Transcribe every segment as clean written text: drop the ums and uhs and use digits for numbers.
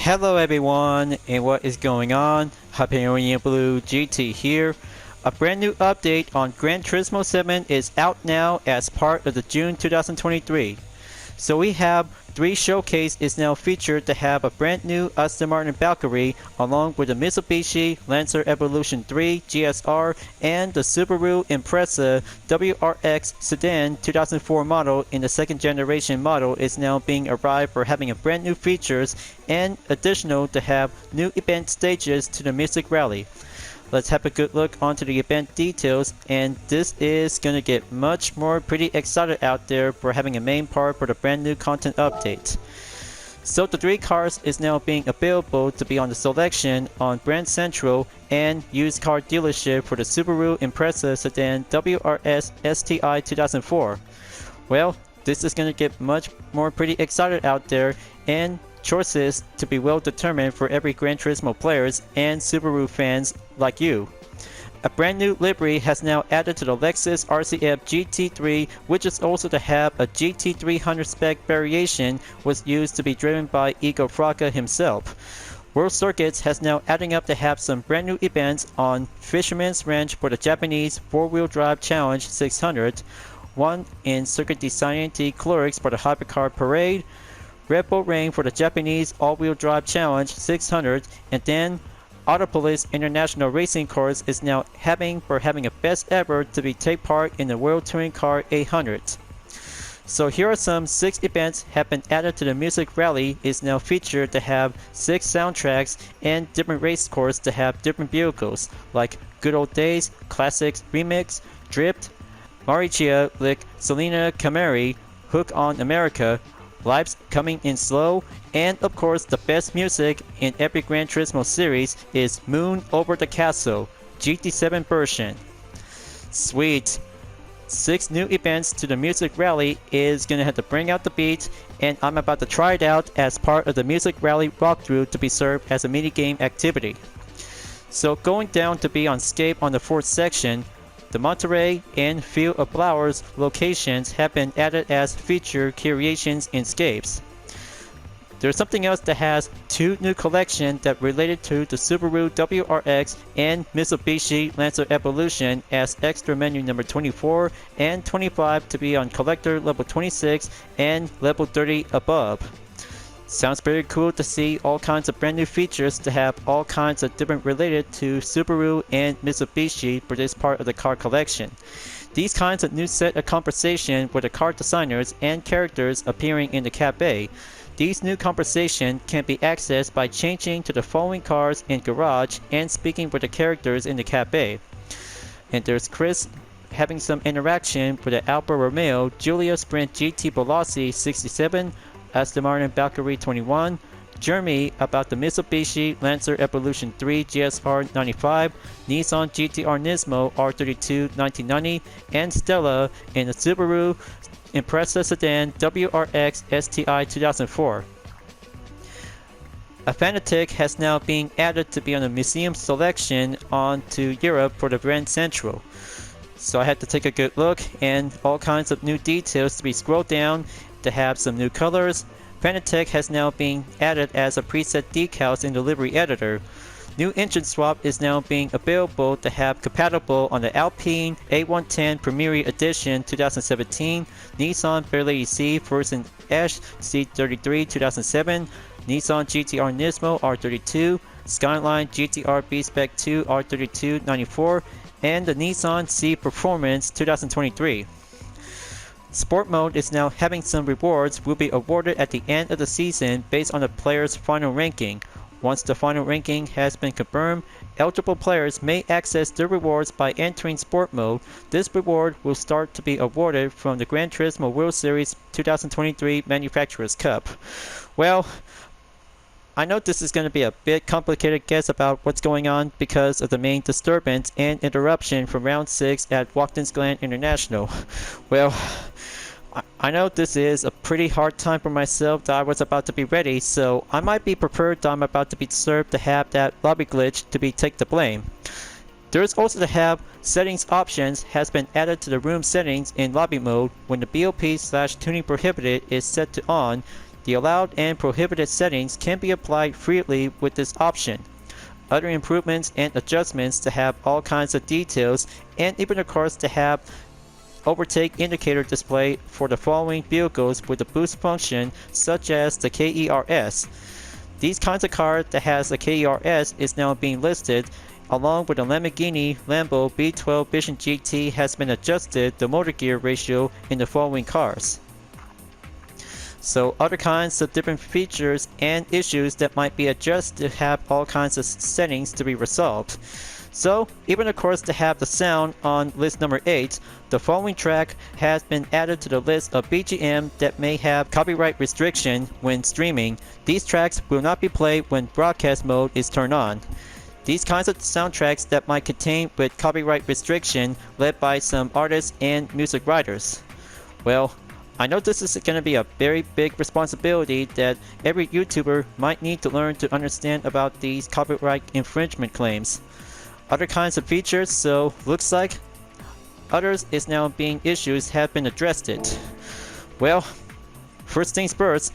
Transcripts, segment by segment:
Hello everyone, and what is going on? Hyperion-Blue-GT here. A brand new update on Gran Turismo 7 is out now as part of the June 2023. So we have 3 Showcase is now featured to have a brand new Aston Martin Valkyrie along with the Mitsubishi Lancer Evolution 3 GSR and the Subaru Impreza WRX Sedan 2004 model in the second generation model is now being arrived for having a brand new features and additional to have new event stages to the Music Rally. Let's have a good look onto the event details, and this is gonna get much more pretty excited out there for having a main part for the brand new content update. So the 3 cars is now being available to be on the selection on Brand Central and used car dealership for the Subaru Impreza Sedan WRX STI 2004. Well, this is gonna get much more pretty excited out there, and choices to be well determined for every Gran Turismo players and Subaru fans like you. A brand new livery has now added to the Lexus RCF GT3, which is also to have a GT300 spec variation was used to be driven by Igor Fraga himself. World Circuits has now adding up to have some brand new events on Fisherman's Ranch for the Japanese 4-wheel drive challenge 600, one in Circuit de Scienti Clorix for the Hypercar Parade, Red Bull Ring for the Japanese all-wheel drive challenge 600, and then Autopolis International Racing Cars is now having a best ever to be take part in the World Touring Car 800. So here are some 6 events have been added to the Music Rally is now featured to have 6 soundtracks and different race courses to have different vehicles like Good Old Days, Classics Remix, Drift, Maricia Lick, Selena Camari, Hook on America, Life's Coming in Slow, and of course the best music in every Gran Turismo series is Moon Over the Castle, GT7 version. Sweet! 6 new events to the Music Rally is gonna have to bring out the beat, and I'm about to try it out as part of the Music Rally walkthrough to be served as a minigame activity. So going down to be on Scape on the 4th section, the Monterey and Field of Flowers locations have been added as feature creations in Scapes. There's something else that has 2 new collections that related to the Subaru WRX and Mitsubishi Lancer Evolution as extra menu number 24 and 25 to be on collector level 26 and level 30 above. Sounds pretty cool to see all kinds of brand new features to have all kinds of different related to Subaru and Mitsubishi for this part of the car collection. These kinds of new set of conversation with the car designers and characters appearing in the cafe. These new conversation can be accessed by changing to the following cars in garage and speaking with the characters in the cafe. And there's Chris having some interaction with the Alfa Romeo Giulia Sprint GT Veloci 67, Aston Martin Valkyrie 21, Jeremy about the Mitsubishi Lancer Evolution 3 GSR 95, Nissan GT-R Nismo R32 1990, and Stella in the Subaru Impreza Sedan WRX STI 2004. A Fanatic has now been added to be on the museum selection onto Europe for the Grand Central. So I had to take a good look, and all kinds of new details to be scrolled down to have some new colors. Fanatec has now been added as a preset decals in the livery editor. New engine swap is now being available to have compatible on the Alpine A110 Premier Edition 2017, Nissan Fairlady C Forsen Ash C33 2007, Nissan GT-R Nismo R32, Skyline GT-R B-Spec 2 R32 94, and the Nissan C Performance 2023. Sport mode is now having some rewards will be awarded at the end of the season based on the player's final ranking. Once the final ranking has been confirmed, eligible players may access their rewards by entering sport mode. This reward will start to be awarded from the Gran Turismo World Series 2023 Manufacturers Cup. Well, I know this is going to be a bit complicated guess about what's going on because of the main disturbance and interruption from round 6 at Watkins Glen International. Well, I know this is a pretty hard time for myself that I was about to be ready, so I might be prepared that I'm about to be served to have that lobby glitch to be take the blame. There is also to have settings options has been added to the room settings in lobby mode when the BOP/tuning prohibited is set to on. The allowed and prohibited settings can be applied freely with this option. Other improvements and adjustments to have all kinds of details, and even of course to have overtake indicator display for the following vehicles with the boost function, such as the KERS. These kinds of cars that has a KERS is now being listed, along with the Lamborghini Lambo B12 Vision GT has been adjusted the motor gear ratio in the following cars. So other kinds of different features and issues that might be adjusted to have all kinds of settings to be resolved. So even of course to have the sound on list number 8, the following track has been added to the list of BGM that may have copyright restriction when streaming. These tracks will not be played when broadcast mode is turned on. These kinds of soundtracks that might contain with copyright restriction led by some artists and music writers. Well, I know this is going to be a very big responsibility that every YouTuber might need to learn to understand about these copyright infringement claims. Other kinds of features, so looks like others is now being issues have been addressed it. Well, first things first,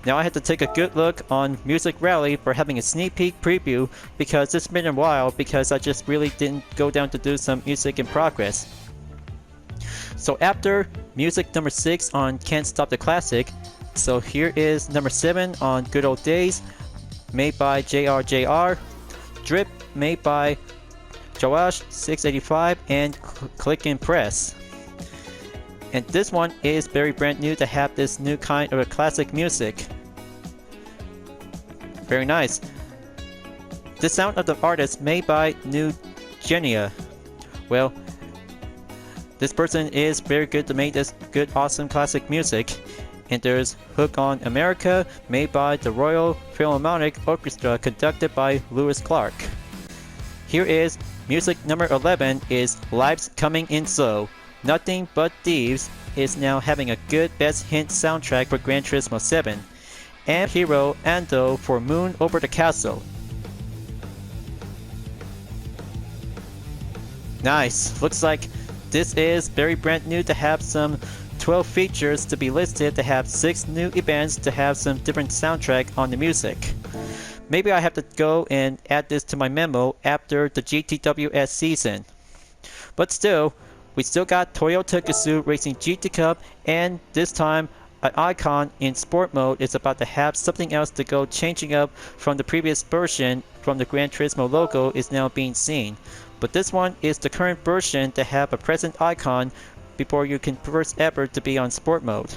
now I had to take a good look on Music Rally for having a sneak peek preview because it's been a while because I just really didn't go down to do some music in progress. So after music number 6 on Can't Stop the Classic, so here is number 7 on Good Old Days, made by JRJR, Drip made by Joash 685 and Click and Press. And this one is very brand new to have this new kind of a classic music. Very nice. The sound of the artist made by New Genia. Well, this person is very good to make this good awesome classic music. And there's Hook on America made by the Royal Philharmonic Orchestra conducted by Lewis Clark. Here is music number 11 is Life's Coming In Slow. Nothing But Thieves is now having a good best hint soundtrack for Gran Turismo 7. And Hero Ando for Moon Over the Castle. Nice. Looks like this is very brand new to have some 12 features to be listed to have 6 new events to have some different soundtrack on the music. Maybe I have to go and add this to my memo after the GTWS season. But still, we still got Toyota Gazoo Racing GT Cup, and this time an icon in sport mode is about to have something else to go changing up from the previous version from the Gran Turismo logo is now being seen. But this one is the current version to have a present icon before you can first ever to be on sport mode.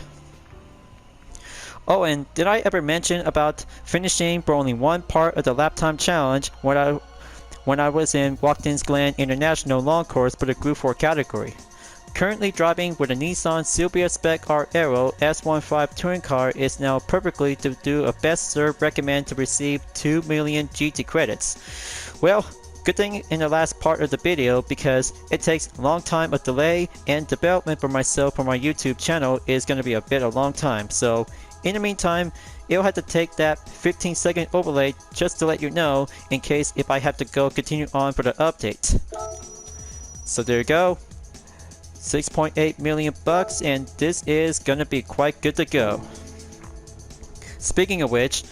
Oh, and did I ever mention about finishing for only one part of the lap time challenge when I was in Watkins Glen International Long Course for the Group 4 category? Currently driving with a Nissan Silvia Spec R Aero S15 touring car is now perfectly to do a best serve recommend to receive 2 million GT credits. Well, good thing in the last part of the video because it takes a long time of delay and development for myself for my YouTube channel is going to be a bit of a long time. So in the meantime, it'll have to take that 15-second overlay just to let you know in case if I have to go continue on for the update. So there you go. 6.8 million bucks, and this is gonna be quite good to go. Speaking of which,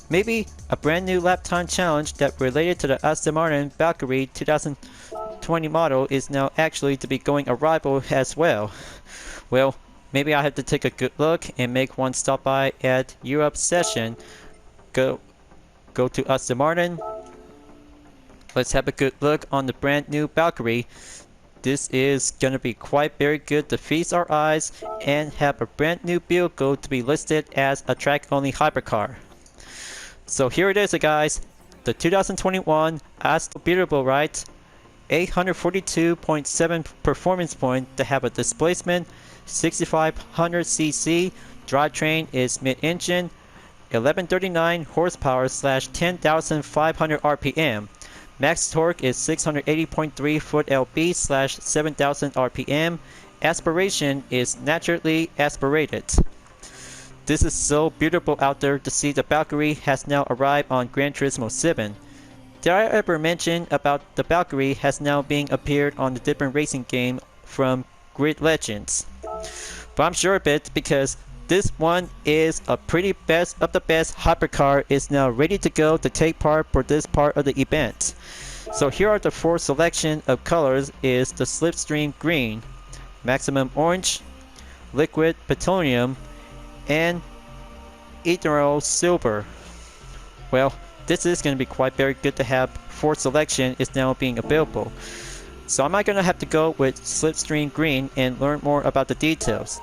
maybe a brand new lap time challenge that related to the Aston Martin Valkyrie 2020 model is now actually to be going arrival as well. Well, maybe I have to take a good look and make one stop by at Europe session. Go to Aston Martin. Let's have a good look on the brand new Valkyrie. This is gonna be quite very good to feast our eyes and have a brand new vehicle to be listed as a track only hypercar. So here it is guys, the 2021 Aston Beatable right, 842.7 performance point to have a displacement, 6500cc, drivetrain is mid-engine, 1139 horsepower / 10,500 RPM. Max torque is 680.3 foot lb / 7,000 RPM. Aspiration is naturally aspirated. This is so beautiful out there to see the Valkyrie has now arrived on Gran Turismo 7. Did I ever mention about the Valkyrie has now being appeared on the different racing game from Grid Legends? But I'm sure of it because this one is a pretty best of the best hypercar is now ready to go to take part for this part of the event. So here are the 4 selection of colors is the Slipstream Green, Maximum Orange, Liquid Petroleum, and Ethereal Silver. Well, this is going to be quite very good to have 4 selection is now being available. So I'm not going to have to go with Slipstream Green and learn more about the details.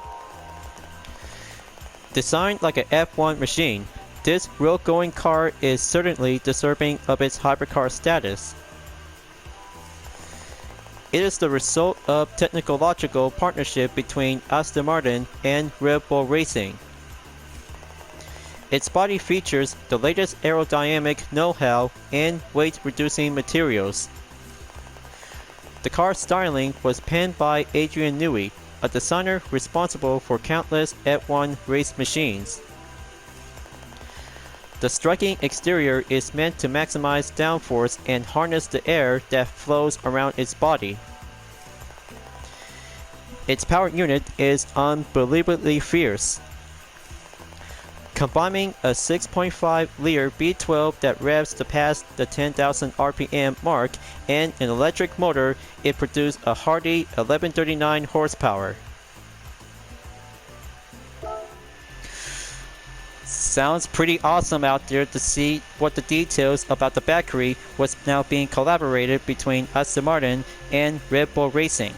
Designed like an F1 machine, this real-going car is certainly deserving of its hypercar status. It is the result of technological partnership between Aston Martin and Red Bull Racing. Its body features the latest aerodynamic know-how and weight-reducing materials. The car's styling was penned by Adrian Newey, a designer responsible for countless F1 race machines. The striking exterior is meant to maximize downforce and harness the air that flows around its body. Its power unit is unbelievably fierce, combining a 6.5-liter V12 that revs to pass the 10,000 RPM mark and an electric motor. It produced a hearty 1139 horsepower. Sounds pretty awesome out there to see what the details about the Valkyrie was now being collaborated between Aston Martin and Red Bull Racing.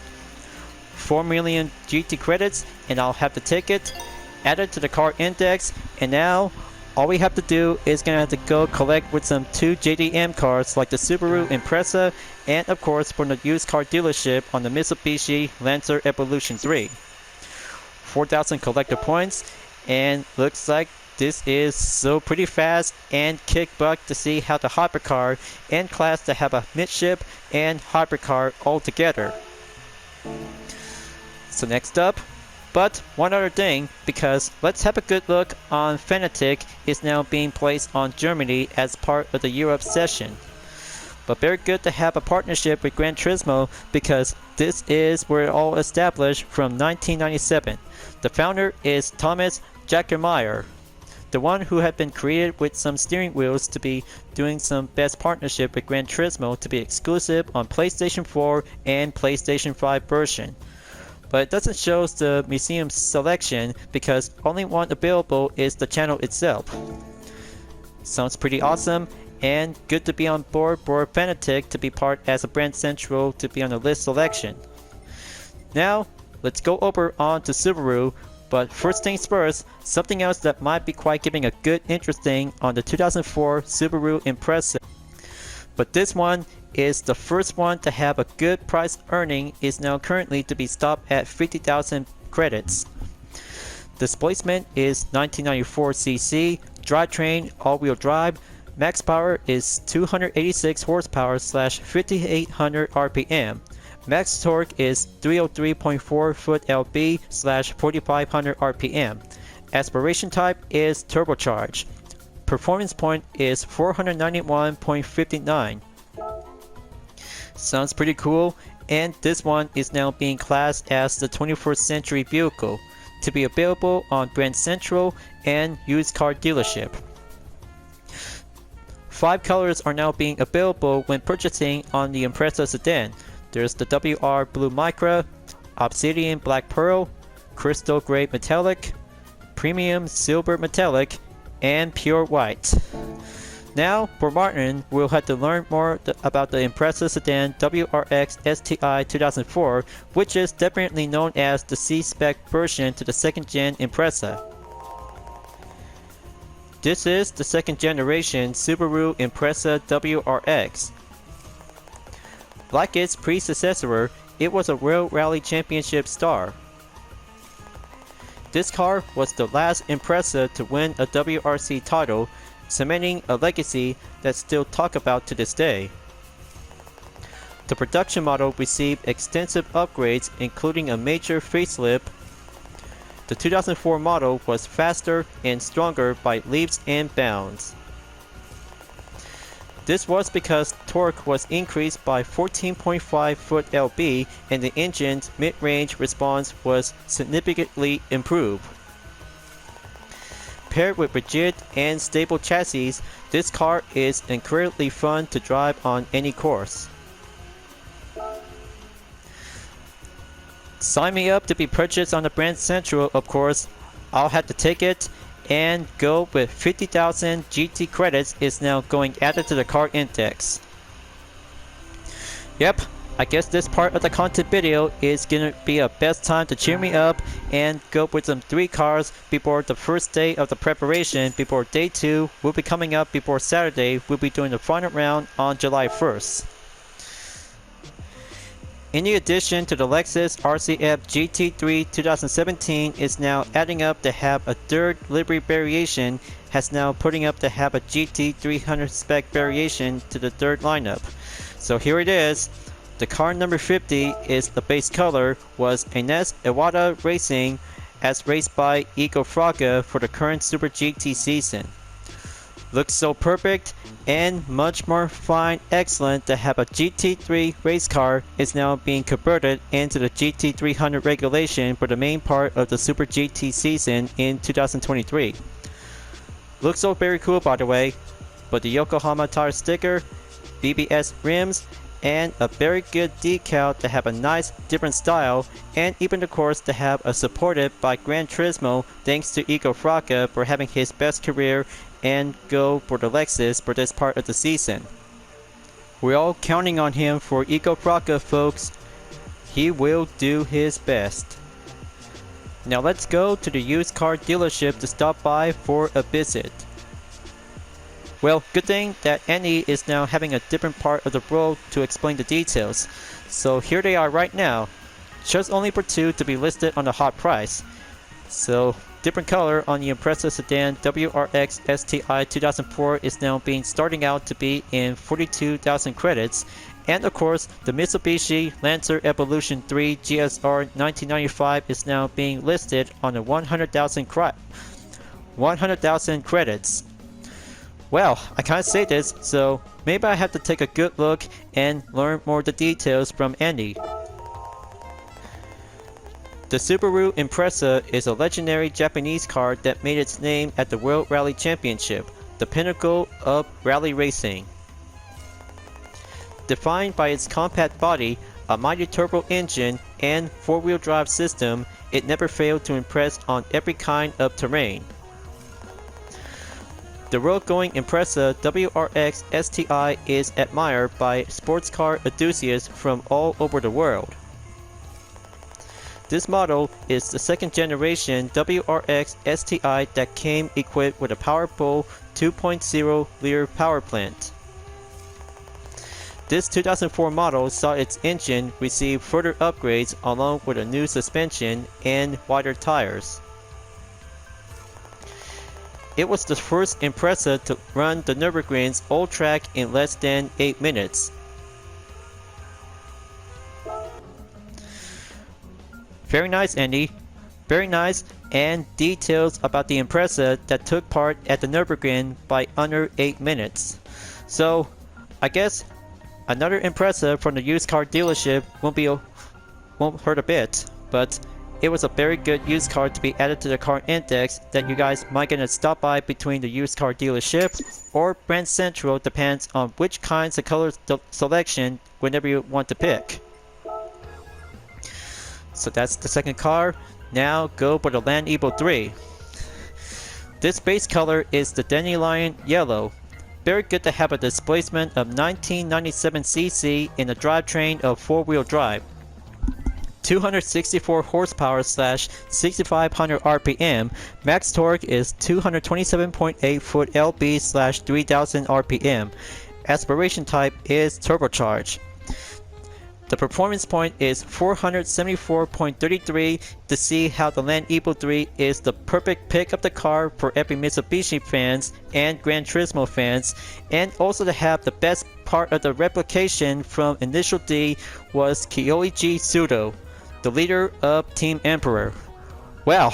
4 million GT credits and I'll have the ticket added to the car index, and now all we have to do is gonna have to go collect with some 2 JDM cars like the Subaru Impreza and of course from the used car dealership on the Mitsubishi Lancer Evolution 3. 4,000 collector points, and looks like this is so pretty fast and kick butt to see how the hypercar and class to have a midship and hypercar all together. So next up, but one other thing, because let's have a good look on Fnatic is now being placed on Germany as part of the Europe session. But very good to have a partnership with Gran Turismo because this is where it all established from 1997. The founder is Thomas Jackermeyer, the one who had been created with some steering wheels to be doing some best partnership with Gran Turismo to be exclusive on PlayStation 4 and PlayStation 5 version. But it doesn't show the museum selection because only one available is the channel itself. Sounds pretty awesome and good to be on board for Fnatic to be part as a brand central to be on the list selection. Now let's go over on to Subaru, but first things first, something else that might be quite giving a good interesting on the 2004 Subaru Impreza. But this one is the first one to have a good price earning is now currently to be stopped at 50,000 credits. Displacement is 1994cc, drivetrain all-wheel drive, max power is 286 horsepower / 5800 RPM. Max torque is 303.4 foot-lb / 4500 RPM. Aspiration type is turbocharged. Performance point is 491.59. Sounds pretty cool, and this one is now being classed as the 21st century vehicle to be available on Brand Central and used car dealership. 5 colors are now being available when purchasing on the Impreza sedan. There's the WR Blue Micra, Obsidian Black Pearl, Crystal Gray Metallic, Premium Silver Metallic, and Pure White. Now, for Martin, we'll have to learn more about the Impreza sedan WRX STI 2004, which is definitely known as the C-Spec version to the 2nd gen Impreza. This is the 2nd generation Subaru Impreza WRX. Like its predecessor, it was a World Rally Championship star. This car was the last Impreza to win a WRC title, cementing a legacy that's still talked about to this day. The production model received extensive upgrades including a major facelift. The 2004 model was faster and stronger by leaps and bounds. This was because torque was increased by 14.5 foot-lb and the engine's mid-range response was significantly improved. Paired with rigid and stable chassis, this car is incredibly fun to drive on any course. Sign me up to be purchased on the Brand Central, of course. I'll have to take it and go with 50,000 GT credits is now going added to the car index. Yep, I guess this part of the content video is gonna be a best time to cheer me up and go with some 3 cars before the first day of the preparation. Before day 2 will be coming up before Saturday. We'll be doing the final round on July 1st. In addition to the Lexus RCF GT3 2017 is now adding up to have a 3rd livery variation, has now putting up to have a GT300 spec variation to the 3rd lineup. So here it is. The car number 50 is the base color, was Ines Iwata Racing as raced by Igor Fraga for the current Super GT season. Looks so perfect and much more fine excellent to have a GT3 race car is now being converted into the GT300 regulation for the main part of the Super GT season in 2023. Looks so very cool by the way, but the Yokohama tire sticker, BBS rims, and a very good decal to have a nice different style, and even of course to have a supported by Gran Turismo thanks to Igor Fraga for having his best career and go for the Lexus for this part of the season. We're all counting on him for Igor Fraga, folks. He will do his best. Now let's go to the used car dealership to stop by for a visit. Well, good thing that Annie is now having a different part of the world to explain the details. So here they are right now. Just only for 2 to be listed on the hot price. So different color on the Impreza sedan WRX STI 2004 is now being starting out to be in 42,000 credits. And of course, the Mitsubishi Lancer Evolution 3 GSR 1995 is now being listed on the 100,000 credits. Well, I can't say this, so maybe I have to take a good look and learn more of the details from Andy. The Subaru Impreza is a legendary Japanese car that made its name at the World Rally Championship, the pinnacle of rally racing. Defined by its compact body, a mighty turbo engine, and 4-wheel drive system, it never failed to impress on every kind of terrain. The road-going Impreza WRX STI is admired by sports car enthusiasts from all over the world. This model is the 2nd generation WRX STI that came equipped with a powerful 2.0-liter power plant. This 2004 model saw its engine receive further upgrades along with a new suspension and wider tires. It was the first Impreza to run the Nürburgring's old track in less than 8 minutes. Very nice, Andy. Very nice, and details about the Impreza that took part at the Nürburgring by under 8 minutes. So, I guess another Impreza from the used car dealership won't hurt a bit, but it was a very good used car to be added to the car index that you guys might gonna stop by between the used car dealership or Brand Central, depends on which kinds of color selection whenever you want to pick. So that's the 2nd car. Now go for the Land Evo 3. This base color is the Dandelion Yellow. Very good to have a displacement of 1997cc in a drivetrain of 4-wheel drive. 264 horsepower / 6500 RPM. Max torque is 227.8 foot lb / 3000 RPM. Aspiration type is turbocharged. The performance point is 474.33 to see how the Land Evo 3 is the perfect pick of the car for every Mitsubishi fans and Gran Turismo fans, and also to have the best part of the replication from Initial D was Kyoichi Sudo, the leader of Team Emperor. Well,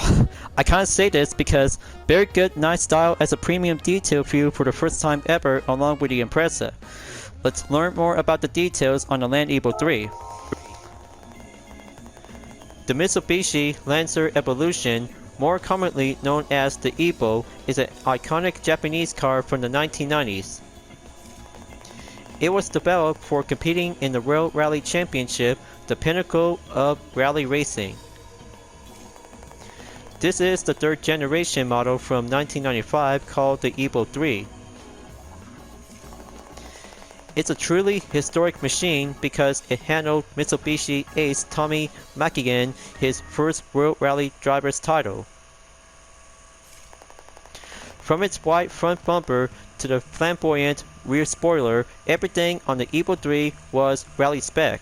I can't say this because very good nice style as a premium detail view for the first time ever along with the Impreza. Let's learn more about the details on the Land Evo 3. The Mitsubishi Lancer Evolution more commonly known as the Evo, is an iconic Japanese car from the 1990s. It was developed for competing in the World Rally Championship, the pinnacle of rally racing. This is the third generation model from 1995 called the Evo 3. It's a truly historic machine because it handled Mitsubishi ace Tommy Mäkinen his first World Rally driver's title. From its wide front bumper to the flamboyant rear spoiler, everything on the Evo 3 was rally spec.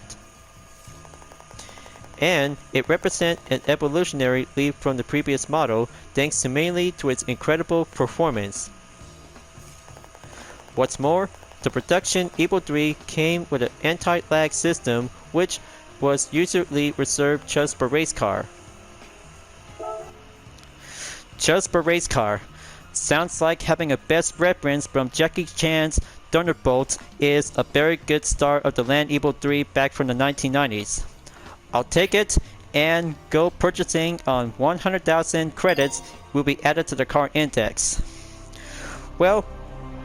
And it represents an evolutionary leap from the previous model thanks to mainly to its incredible performance. What's more, the production Evo 3 came with an anti-lag system which was usually reserved just for race car. Just for race car. Sounds like having a best reference from Jackie Chan's Thunderbolt is a very good start of the Land Evo 3 back from the 1990s. I'll take it, and go purchasing on 100,000 credits will be added to the car index. Well,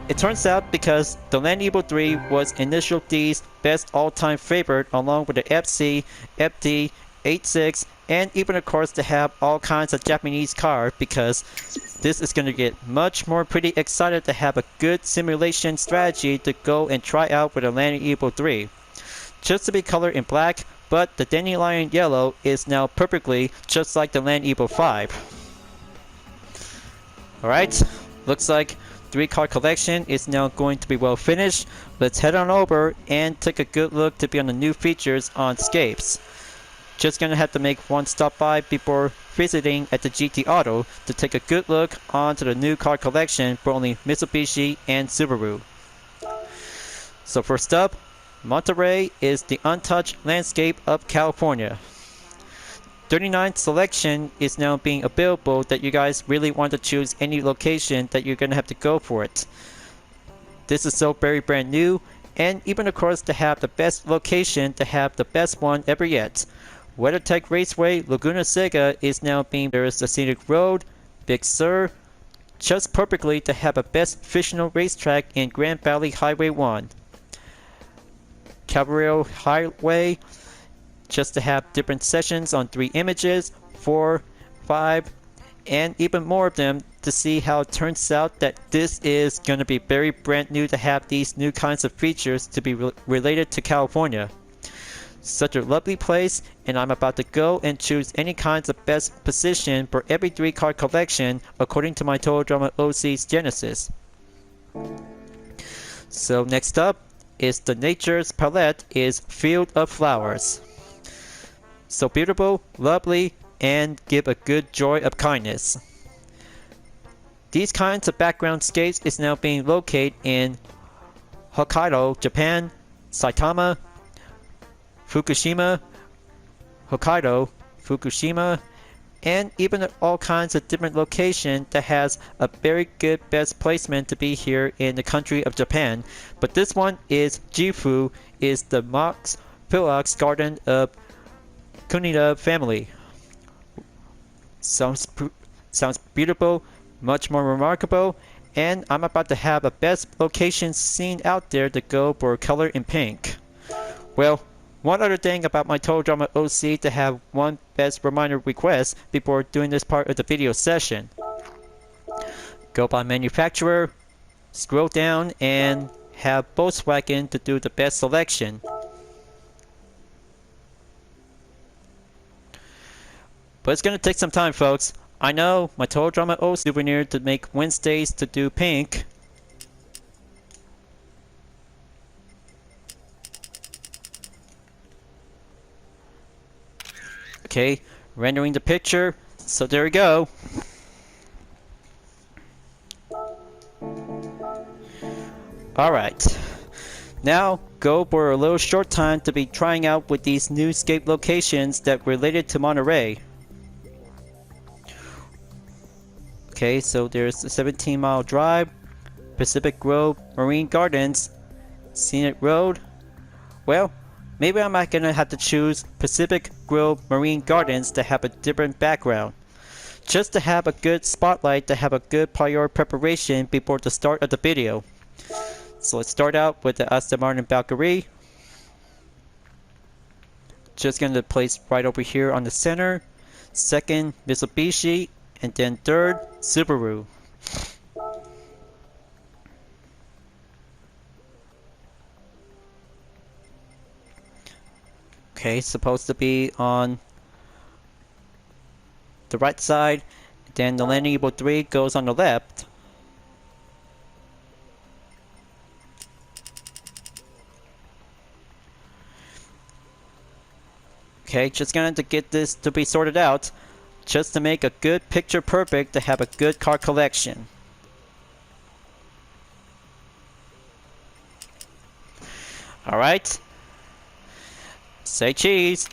it turns out because the Land Evo 3 was Initial D's best all-time favorite along with the FC, FD, 86, and even of course to have all kinds of Japanese cars because this is going to get much more pretty excited to have a good simulation strategy to go and try out with the Land Evo 3. Just to be colored in black, but the dandelion yellow is now perfectly just like the Land Evo 5. Alright, looks like 3-car collection is now going to be well finished. Let's head on over and take a good look to be on the new features on Scapes. Just gonna have to make one stop by before visiting at the GT Auto to take a good look onto the new car collection for only Mitsubishi and Subaru. So first up, Monterey is the untouched landscape of California. 39th selection is now being available that you guys really want to choose any location that you're going to have to go for it. This is so very brand new, and even of course to have the best location to have the best one ever yet. WeatherTech Raceway Laguna Seca is now being there is the Scenic Road, Big Sur, just perfectly to have a best fictional racetrack in Grand Valley Highway 1. Cabrillo Highway, just to have different sessions on 3 images, 4, 5, and even more of them to see how it turns out that this is going to be very brand new to have these new kinds of features to be related to California. Such a lovely place, and I'm about to go and choose any kinds of best position for every 3-car collection according to my Total Drama OC's Genesis. So next up is the Nature's Palette is Field of Flowers. So beautiful, lovely, and give a good joy of kindness. These kinds of background scapes is now being located in Hokkaido, Japan, Saitama, Fukushima, Hokkaido, Fukushima, and even all kinds of different locations that has a very good best placement to be here in the country of Japan. But this one is Gifu, is the Max Philox Garden of Kunida family. Sounds beautiful, much more remarkable, and I'm about to have a best location scene out there to go for color in pink. Well, one other thing about my Total Drama OC to have one best reminder request before doing this part of the video session. Go by manufacturer, scroll down, and have Volkswagen to do the best selection. But it's going to take some time, folks. I know my Total Drama OC souvenir to make Wednesdays to do pink. Okay, rendering the picture. So there we go. Alright. Now, go for a little short time to be trying out with these new scape locations that related to Monterey. Okay, so there's a 17-mile drive, Pacific Grove Marine Gardens, Scenic Road. Well, maybe I'm not gonna have to choose Pacific Grove Marine Gardens to have a different background. just to have a good spotlight, to have a good prior preparation before the start of the video. So let's start out with the Aston Martin Valkyrie. Just going to place right over here on the center. Second, Mitsubishi, and then third, Subaru. Okay, supposed to be on the right side, then the landing gear 3 goes on the left. Okay, just going to get this to be sorted out, just to make a good picture perfect, to have a good car collection. Alright, say cheese.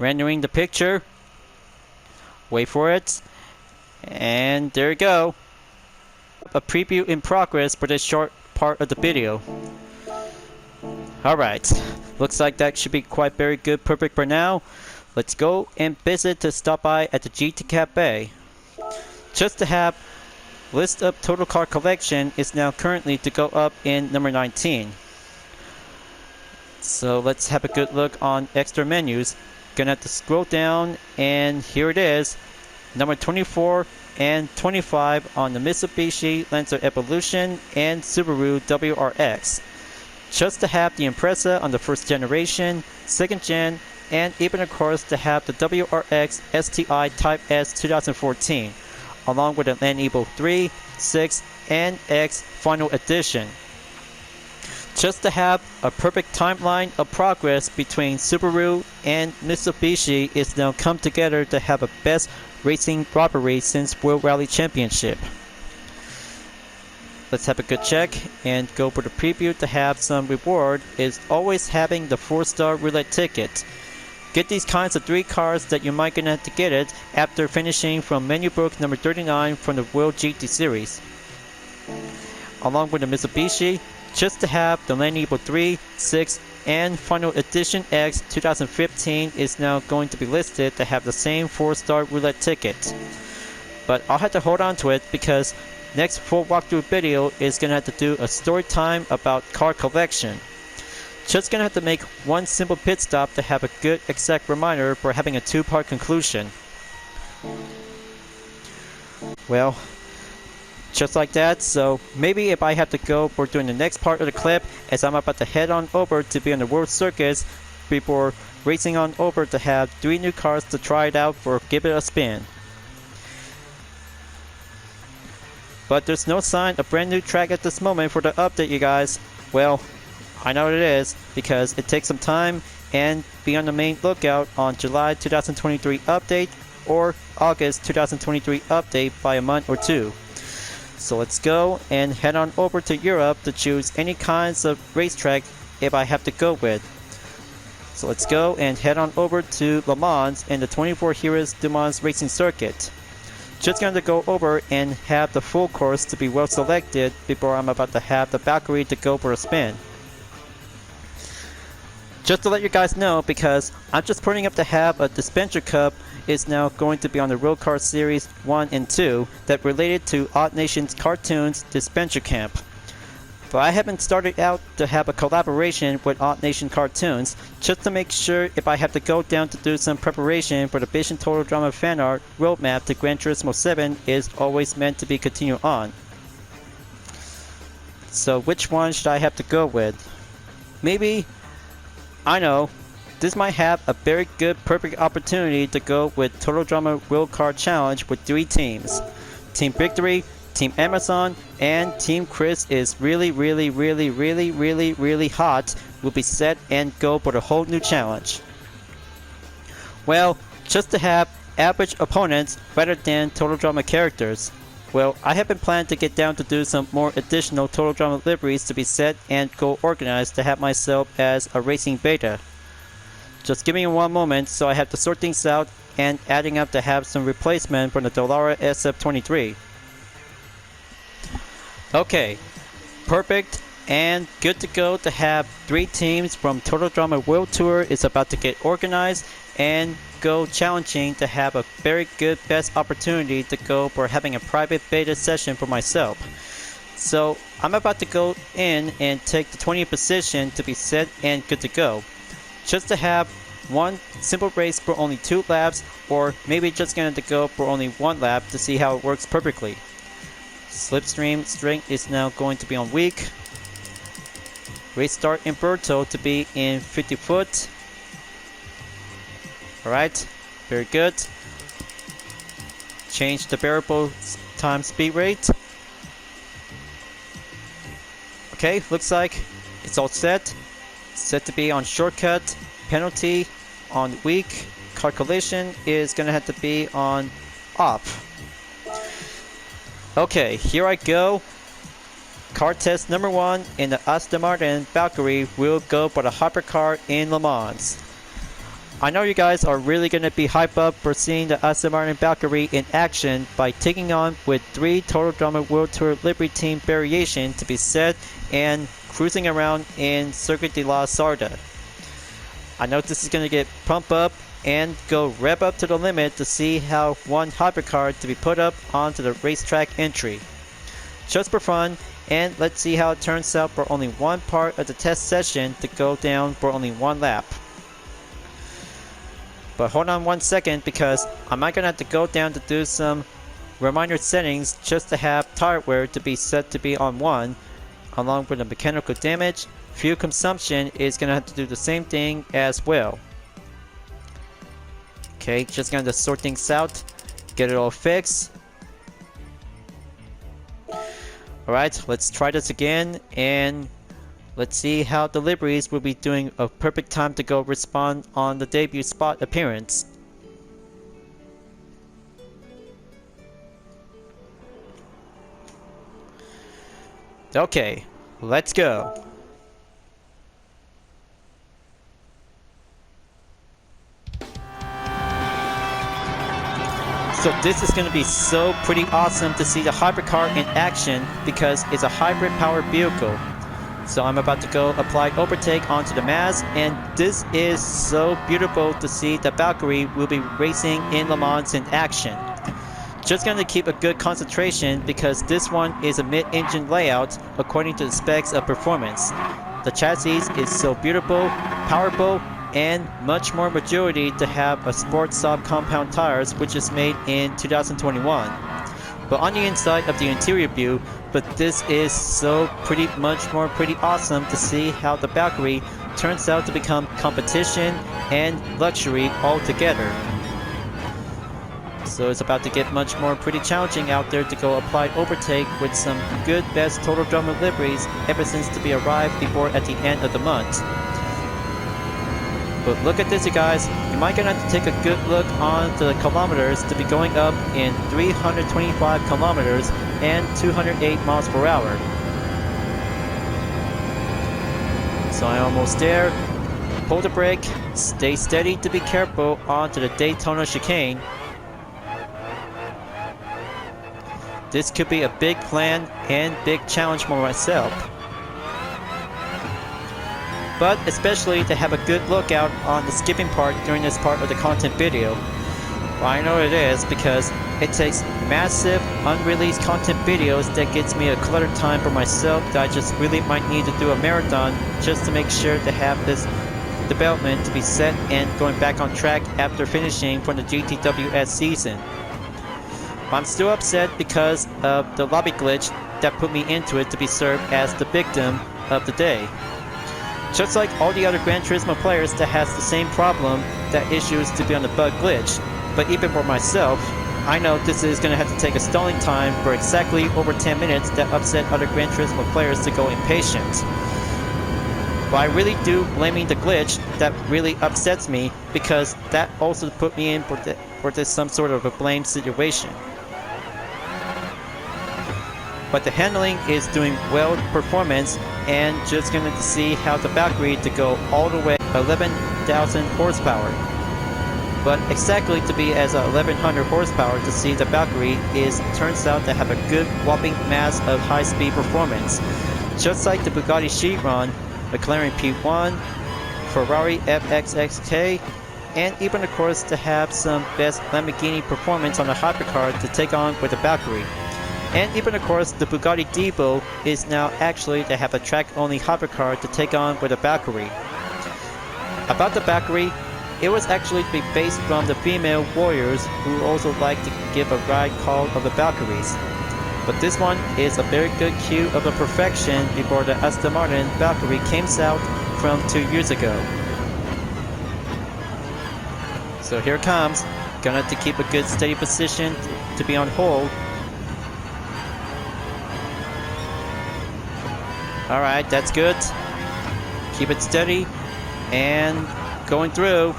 Rendering the picture. Wait for it. And there you go. A preview in progress for this short part of the video. Alright, looks like that should be quite very good, perfect for now. Let's go and visit to stop by at the GT Cafe. Just to have list of total car collection is now currently to go up in number 19. So let's have a good look on extra menus. Gonna have to scroll down, and here it is, number 24 and 25 on the Mitsubishi Lancer Evolution and Subaru WRX. Just to have the Impreza on the first generation, second gen, and even of course to have the WRX STI Type S 2014, along with the Land Evo 3, 6, and X Final Edition. Just to have a perfect timeline of progress between Subaru and Mitsubishi is now come together to have a best racing rivalry since World Rally Championship. Let's have a good check and go for the preview to have some reward is always having the 4-star roulette ticket. Get these kinds of 3 cars that you might gonna have to get it after finishing from menu book number 39 from the World GT Series. Along with the Mitsubishi, just to have the Land Evo 3, 6, and Final Edition X 2015 is now going to be listed to have the same 4-star roulette ticket. But I'll have to hold on to it because next full walkthrough video is going to have to do a story time about car collection. Just going to have to make one simple pit stop to have a good exact reminder for having a 2-part conclusion. Well, just like that, so maybe if I have to go for doing the next part of the clip, as I'm about to head on over to be on the World Circuits before racing on over to have 3 new cars to try it out for give it a spin. But there's no sign of brand new track at this moment for the update, you guys. Well, I know what it is because it takes some time, and be on the main lookout on July 2023 update or August 2023 update by a month or 2. So let's go and head on over to Europe to choose any kinds of racetrack if I have to go with. So let's go and head on over to Le Mans and the 24 Heroes Du Mans Racing Circuit. Just going to go over and have the full course to be well selected before I'm about to have the Valkyrie to go for a spin. Just to let you guys know, because I'm just putting up to have a Dispenser Cup is now going to be on the Road Car Series 1 and 2 that related to Odd Nations Cartoons Dispenser Camp. But I haven't started out to have a collaboration with Odd Nation Cartoons, just to make sure if I have to go down to do some preparation for the Vision Total Drama fan art roadmap to Gran Turismo 7 is always meant to be continued on. So which one should I have to go with? Maybe, I know, this might have a very good perfect opportunity to go with Total Drama World Car Challenge with 3 teams. Team Victory, Team Amazon, and Team Chris is really hot, will be set and go for the whole new challenge. Well, just to have average opponents rather than Total Drama characters. Well, I have been planning to get down to do some more additional Total Drama liveries to be set and go organized to have myself as a racing beta. Just give me one moment, so I have to sort things out and adding up to have some replacement for the Dallara SF23. Okay, perfect and good to go to have 3 teams from Total Drama World Tour is about to get organized and go challenging to have a very good best opportunity to go for having a private beta session for myself. So I'm about to go in and take the 20th position to be set and good to go. Just to have one simple race for only 2 laps, or maybe just going to go for only 1 lap to see how it works perfectly. Slipstream strength is now going to be on weak. Race start inverto to be in 50 foot. Alright, very good. Change the variable time speed rate. Okay, looks like it's all set. Set to be on shortcut. Penalty on weak. Calculation is gonna have to be on off. Okay, here I go. Car test number 1 in the Aston Martin Valkyrie will go for the hypercar in Le Mans. I know you guys are really going to be hyped up for seeing the Aston Martin Valkyrie in action by taking on with 3 Total Drama World Tour Livery Team variation to be set and cruising around in Circuit de la Sarda. I know this is going to get pumped up and go rev up to the limit to see how one hypercar to be put up onto the racetrack entry. Just for fun, and let's see how it turns out for only one part of the test session to go down for only 1 lap. But hold on 1 second, because I might gonna have to go down to do some reminder settings just to have tire wear to be set to be on 1, along with the mechanical damage. Fuel consumption is gonna have to do the same thing as well. Okay, just gonna sort things out, get it all fixed. Alright, let's try this again, and let's see how the liveries will be doing a perfect time to go respond on the debut spot appearance. Okay, let's go. So this is going to be so pretty awesome to see the hypercar in action, because it's a hybrid powered vehicle. So I'm about to go apply overtake onto the Maz, and this is so beautiful to see the Valkyrie will be racing in Le Mans in action. Just going to keep a good concentration, because this one is a mid-engine layout according to the specs of performance. The chassis is so beautiful, powerful, and much more majority to have a sport soft compound tires, which is made in 2021. But on the inside of the interior view, but this is so pretty awesome to see how the Valkyrie turns out to become competition and luxury all together. So it's about to get much more pretty challenging out there to go apply overtake with some good best Total Drama liveries ever since to be arrived before at the end of the month. But look at this, you guys. You might gonna have to take a good look on the kilometers to be going up in 325 kilometers and 208 miles per hour. So I'm almost there. Hold the brake, stay steady to be careful onto the Daytona chicane. This could be a big plan and big challenge for myself. But especially to have a good lookout on the skipping part during this part of the content video. Well, I know it is, because it takes massive unreleased content videos that gets me a cluttered time for myself that I just really might need to do a marathon just to make sure to have this development to be set and going back on track after finishing for the GTWS season. I'm still upset because of the lobby glitch that put me into it to be served as the victim of the day. Just like all the other Gran Turismo players that has the same problem that issues to be on the bug glitch. But even for myself, I know this is going to have to take a stalling time for exactly over 10 minutes that upset other Gran Turismo players to go impatient. But I really do blaming the glitch that really upsets me, because that also put me in for this some sort of a blame situation. But the handling is doing well performance, and just going to see how the Valkyrie to go all the way 11,000 horsepower. But exactly to be as 1100 horsepower to see the Valkyrie turns out to have a good whopping mass of high speed performance. Just like the Bugatti Chiron, McLaren P1, Ferrari FXX-K, and even of course to have some best Lamborghini performance on the hypercar to take on with the Valkyrie. And even of course the Bugatti Divo is now actually to have a track-only hypercar to take on with the Valkyrie. About the Valkyrie, it was actually to be based from the female warriors who also like to give a ride called of the Valkyries. But this one is a very good cue of the perfection before the Aston Martin Valkyrie came out from 2 years ago. So here it comes. Gonna have to keep a good steady position to be on hold. Alright, that's good. Keep it steady and going through.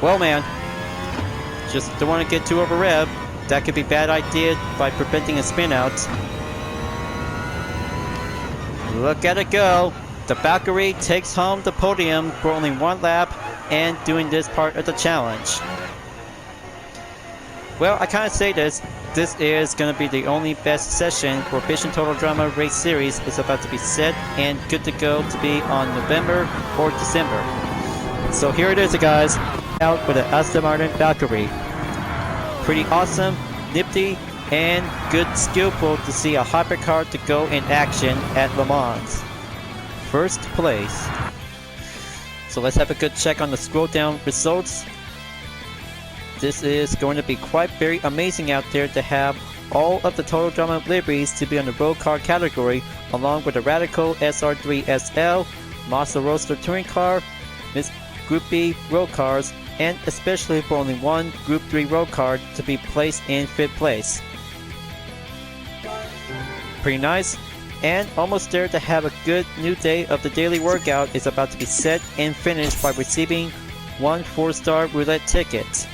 Well, man, just don't want to get too over rev. That could be a bad idea by preventing a spin out. Look at it go. The Valkyrie takes home the podium for only 1 lap and doing this part of the challenge. Well, I kind of say this is going to be the only best session for Vision Total Drama Race Series is about to be set and good to go to be on November or December. So here it is, guys. Out with the Aston Martin Valkyrie. Pretty awesome, nifty, and good skillful to see a hypercar to go in action at Le Mans. First place. So let's have a good check on the scroll down results. This is going to be quite very amazing out there to have all of the Total Drama liveries to be on the road car category, along with the Radical SR3 SL, Mazda Roadster Touring Car, Miss Group B road cars, and especially for only 1 Group 3 road car to be placed in 5th place. Pretty nice, and almost there to have a good new day of the daily workout is about to be set and finished by receiving 1 4-star roulette ticket.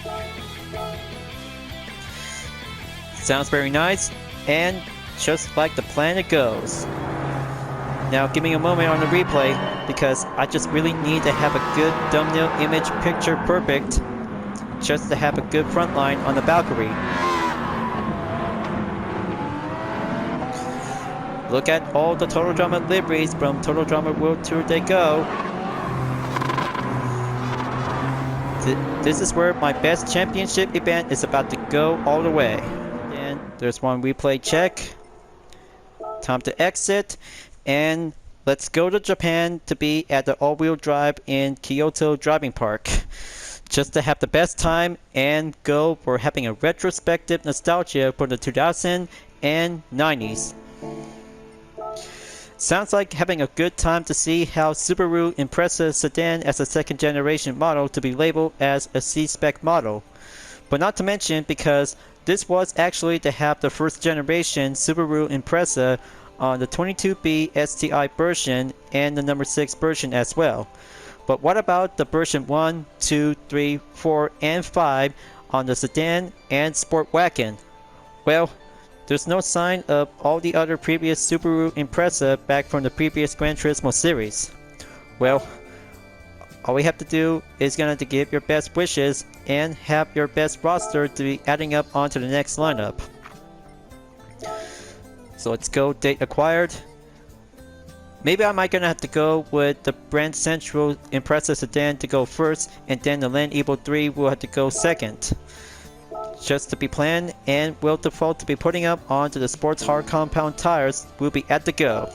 Sounds very nice, and just like the plan it goes. Now give me a moment on the replay because I just really need to have a good thumbnail image picture perfect just to have a good front line on the Valkyrie. Look at all the Total Drama liveries from Total Drama World Tour they go. This is where my best championship event is about to go all the way. And there's 1 replay check. Time to exit. And let's go to Japan to be at the all-wheel drive in Kyoto Driving Park. Just to have the best time and go for having a retrospective nostalgia for the 2000s and 90s. Sounds like having a good time to see how Subaru Impreza sedan as a 2nd generation model to be labeled as a C-spec model. But not to mention because this was actually to have the 1st generation Subaru Impreza on the 22B STI version and the number 6 version as well. But what about the version 1, 2, 3, 4, and 5 on the sedan and sport wagon? Well, there's no sign of all the other previous Subaru Impreza back from the previous Gran Turismo series. Well, all we have to do is gonna to give your best wishes and have your best roster to be adding up onto the next lineup. So let's go date acquired. Maybe I might gonna have to go with the Brand Central Impreza sedan to go first, and then the Land Evo 3 will have to go second. Just to be planned, and will default to be putting up onto the Sports Hard Compound tires will be at the go.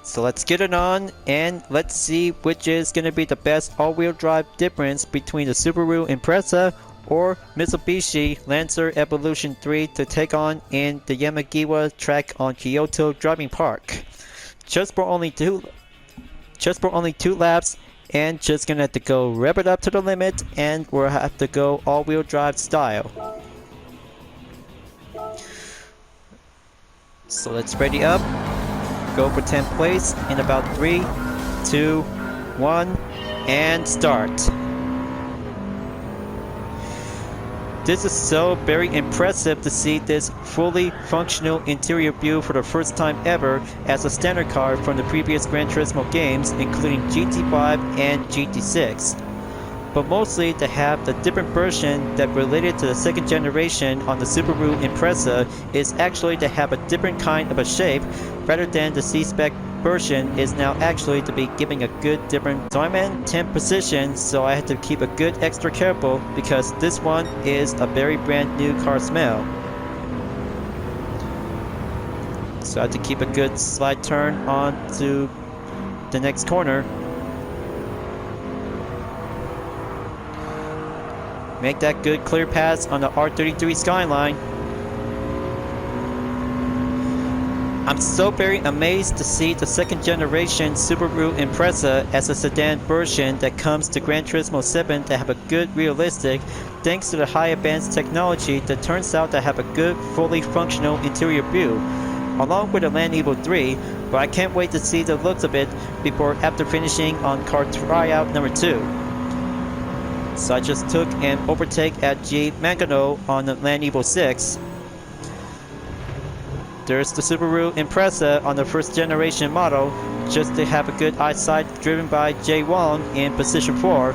So let's get it on, and let's see which is gonna be the best all-wheel drive difference between the Subaru Impreza or Mitsubishi Lancer Evolution 3 to take on in the Yamagiwa track on Kyoto Driving Park. Just for only two laps, and just gonna have to go rev it up to the limit, and we'll have to go all-wheel drive style. So let's ready up, go for 10th place in about 3, 2, 1, and start. This is so very impressive to see this fully functional interior view for the first time ever as a standard car from the previous Gran Turismo games, including GT5 and GT6. but mostly to have the different version that related to the second generation on the Subaru Impreza is actually to have a different kind of a shape rather than the C-Spec version is now actually to be giving a good different. So I'm in 10th position, so I had to keep a good extra careful because this one is a very brand new car smell. So I had to keep a good slide turn on to the next corner. Make that good clear pass on the R33 Skyline. I'm so very amazed to see the second generation Subaru Impreza as a sedan version that comes to Gran Turismo 7 to have a good realistic thanks to the high advanced technology that turns out to have a good fully functional interior view along with the Land Evo 3, but I can't wait to see the looks of it after finishing on car tryout number 2. So I just took an overtake at G Mangano on the Land Evo 6. There's the Subaru Impreza on the first generation model, just to have a good eyesight, driven by Jay Wong in position 4.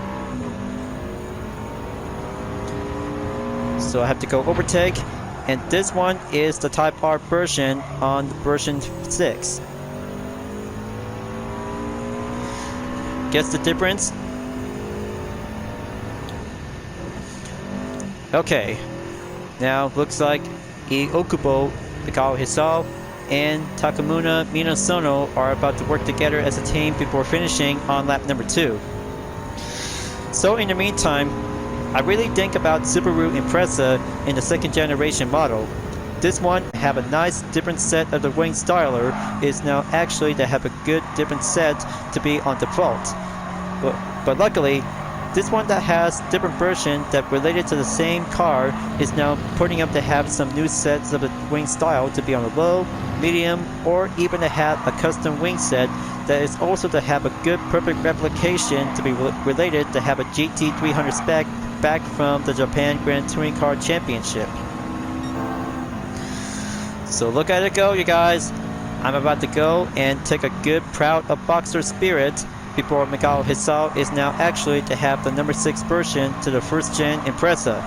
So I have to go overtake, and this one is the Type R version on version 6. Guess the difference? Okay, now looks like Okubo, Mikao Hisao, and Takamuna Minasono are about to work together as a team before finishing on lap number 2. So in the meantime, I really think about Subaru Impreza in the second generation model. This one have a nice different set of the wing styler is now actually to have a good different set to be on default. But luckily, this one that has different version that related to the same car is now putting up to have some new sets of the wing style to be on the low, medium, or even to have a custom wing set that is also to have a good perfect replication to be related to have a GT300 spec back from the Japan Grand Touring Car Championship. So look at it go, you guys. I'm about to go and take a good proud of boxer spirit before Mikao Hisao is now actually to have the number 6 version to the first gen Impreza.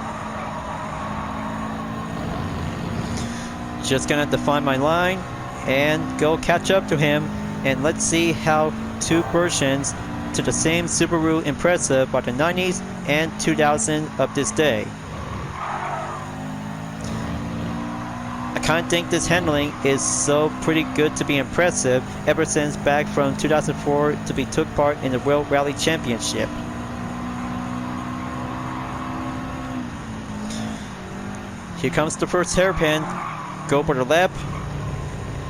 Just gonna have to find my line and go catch up to him, and let's see how 2 versions to the same Subaru Impreza by the 90s and 2000 of this day. I kind of think this handling is so pretty good to be impressive ever since back from 2004 to be took part in the World Rally Championship. Here comes the first hairpin. Go for the left.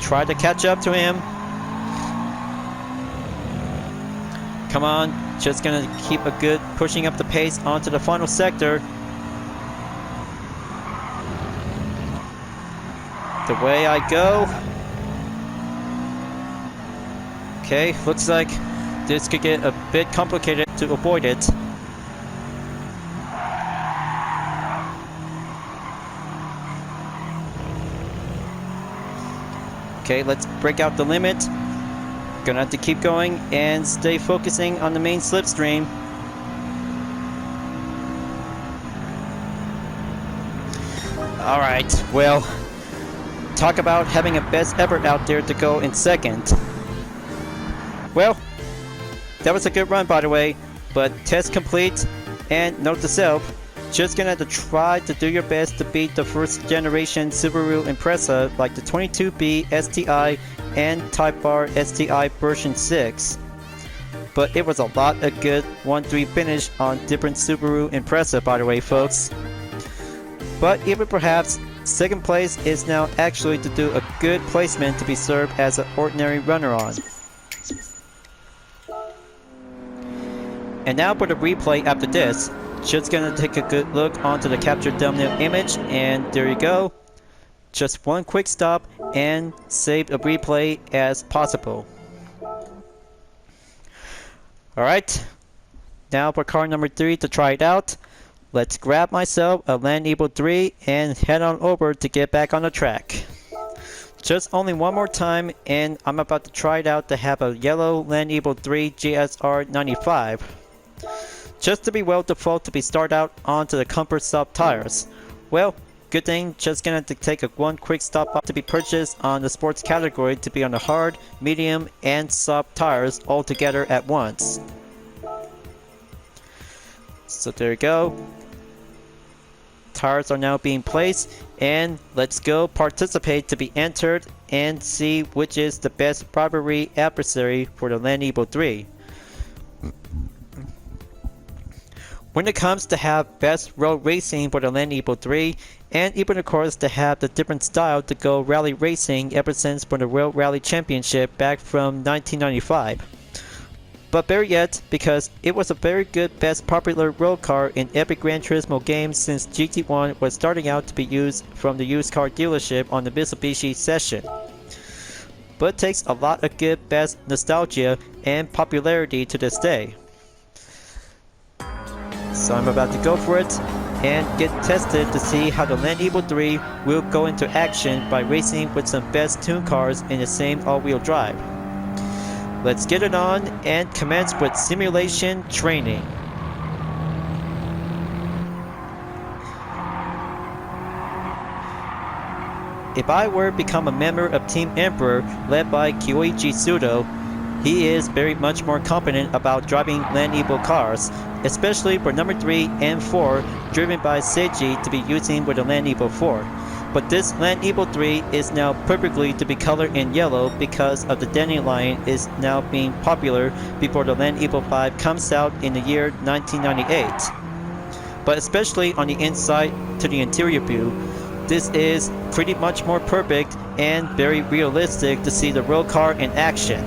Try to catch up to him. Come on, just gonna keep a good pushing up the pace onto the final sector. The way I go. Okay, looks like this could get a bit complicated to avoid it. Okay, let's break out the limit. Gonna have to keep going and stay focusing on the main slipstream. Alright, well, talk about having a best effort out there to go in second. Well, that was a good run by the way, but test complete, and note to self, just gonna have to try to do your best to beat the first generation Subaru Impreza like the 22B STI and Type R STI version 6. But it was a lot of good 1-3 finish on different Subaru Impreza by the way folks. But even perhaps second place is now actually to do a good placement to be served as an ordinary runner on. And now for the replay after this, just gonna take a good look onto the captured thumbnail image, and there you go. Just one quick stop and save a replay as possible. Alright, now for car number 3 to try it out. Let's grab myself a Land Evo 3 and head on over to get back on the track. Just only one more time, and I'm about to try it out to have a yellow Land Evo 3 GSR 95. just to be well default to be started out onto the comfort soft tires. Well, good thing, just gonna take one quick stop to be purchased on the sports category to be on the hard, medium, and soft tires all together at once. So there you go. Tires are now being placed, and let's go participate to be entered and see which is the best rivalry adversary for the Land Evo 3. When it comes to have best road racing for the Land Evo 3, and even of course to have the different style to go rally racing ever since from the World Rally Championship back from 1995. But better yet, because it was a very good best popular road car in every Gran Turismo game since GT1 was starting out to be used from the used car dealership on the Mitsubishi session. But it takes a lot of good best nostalgia and popularity to this day. So I'm about to go for it and get tested to see how the Land Evo 3 will go into action by racing with some best tuned cars in the same all-wheel drive. Let's get it on and commence with simulation training. If I were to become a member of Team Emperor led by Kyoichi Sudo, he is very much more competent about driving Land Evo cars, especially for number 3 and 4 driven by Seiji to be using with the Land Evo 4. But this Land Evo 3 is now perfectly to be colored in yellow because of the dandelion is now being popular before the Land Evo 5 comes out in the year 1998. But especially on the inside to the interior view, this is pretty much more perfect and very realistic to see the road car in action.